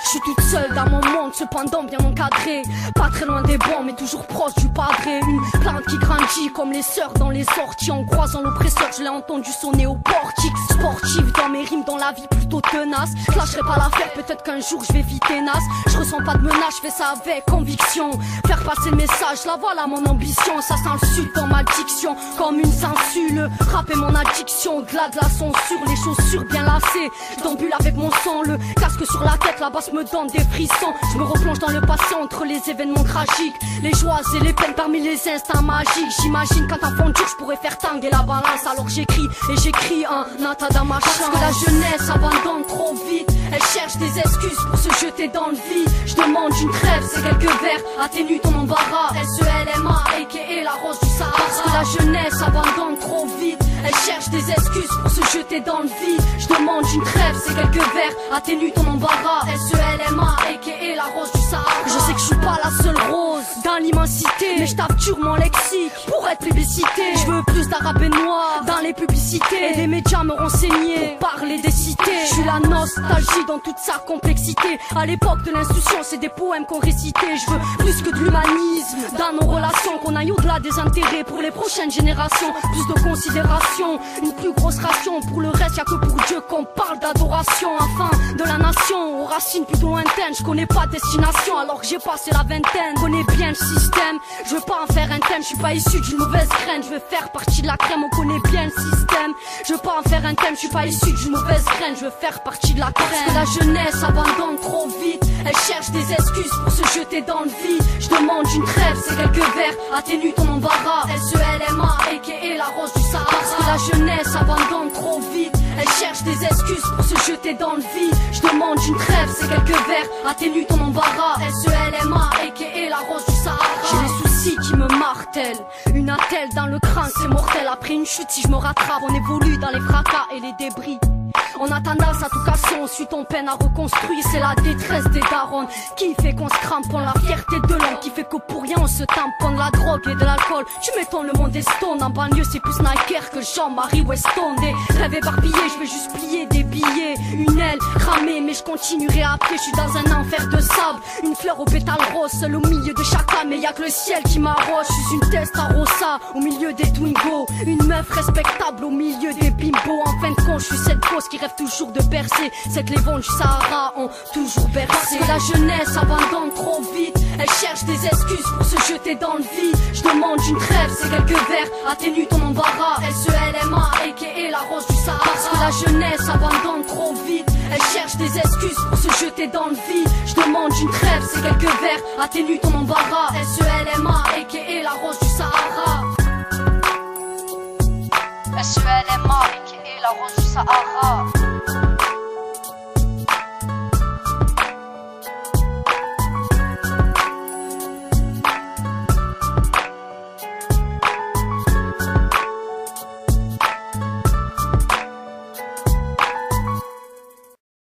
Je suis toute seule dans mon monde, cependant bien encadrée. Pas très loin des bancs, mais toujours proche du padré. Une plante qui grandit comme les sœurs dans les orties. En croisant l'oppresseur, je l'ai entendu sonner au portique. Sportive dans mes rimes, dans la vie plutôt tenace. Je lâcherai pas l'affaire, peut-être qu'un jour je vais vite tenace. Je ressens pas de menace, je fais ça avec conviction. Faire passer le message, la voilà mon ambition. Ça s'insulte dans ma diction, comme une censure. Le rap est mon addiction, au-delà de la censure. Les chaussures bien lacées, je d'ambule avec mon sang. Le casque sur la tête, la basse me donne des frissons. Je me replonge dans le passé entre les événements tragiques. Les joies et les peines parmi les instincts magiques. J'imagine qu'en fond dur, je pourrais faire tanguer la balance. Alors j'écris et j'écris un nata dans ma chance. Parce que la jeunesse abandonne trop vite. Elle cherche des excuses pour se jeter dans le vide. Je demande une trêve, c'est quelques vers, atténue ton embarras. SELMA, a.k.a. la rose du Sahara. Parce que la jeunesse abandonne trop vite. Elle cherche des excuses pour se jeter dans le vide. Je demande une trêve, c'est quelques vers, atténue ton embarras. SELMA, a.k.a. la rose du Sahara. Je sais que je suis pas la seule rose dans l'immensité, mais je tape dur mon lexique pour être plébiscité. Je veux plus d'arabe et noir dans les publicités, et les médias me renseigner pour parler des cités. Je suis la nostalgie dans toute sa complexité. À l'époque de l'instruction, c'est des poèmes qu'on récitait. Je veux plus que de l'humanisme dans nos relations, qu'on aille au-delà des intérêts pour les prochaines générations. Plus de considération, une plus grosse ration. Pour le reste, y'a que pour Dieu qu'on parle d'adoration. Enfin, de la nation aux racines plutôt lointaines. Je connais pas destination alors que j'ai passé la vingtaine. Connais bien le système, je veux pas en faire un thème. Je suis pas issu d'une mauvaise graine, je veux faire partie de la crème. On connaît bien le système, je veux pas en faire un thème. Je suis pas issu d'une mauvaise graine, je veux faire partie de la crème. Parce que la jeunesse abandonne trop vite. Elle cherche des excuses pour se jeter dans le vide. Je demande une trêve, c'est quelques vers, atténue ton embarras. SELMA, a.k.a. la rose du Sahara. Parce que la jeunesse abandonne trop vite. Elle cherche des excuses pour se jeter dans le vide. Je demande une trêve, c'est quelques vers, atténue ton embarras. SELMA, a.k.a. la rose du Sahara. J'ai les soucis qui me martèlent, une attelle dans le crâne, c'est mortel. Après une chute, si je me rattrape, on évolue dans les fracas et les débris. On a tendance à tout casser, on suit ton peine à reconstruire. C'est la détresse des darons qui fait qu'on se cramponne. La fierté de l'homme qui fait que pour rien on se tamponne. La drogue et de l'alcool, tu m'étonnes, le monde est stone. En banlieue c'est plus Nike que Jean-Marie Weston. Des rêves éparpillés, je vais juste plier des billets. Une aile cramée mais je continuerai après. Je suis dans un enfer de sable, une fleur au pétale rose. Seul au milieu de chaque âme, mais y'a que le ciel qui m'arrose. Je suis une Testarossa au milieu des Twingo. Une meuf respectable au milieu des bimbos. En fin de compte, je suis cette grosse qui rêve toujours de percer. Cette les vents du Sahara ont toujours bercé. Parce que la jeunesse abandonne trop vite. Elle cherche des excuses pour se jeter dans le vide. Je demande une trêve, c'est quelques vers, atténue ton embarras. SELMA, a.k.a. la rose du Sahara. Parce que la jeunesse abandonne trop vite. Elle cherche des excuses pour se jeter dans le vide. Je demande une trêve, c'est quelques vers, atténue ton embarras. SELMA,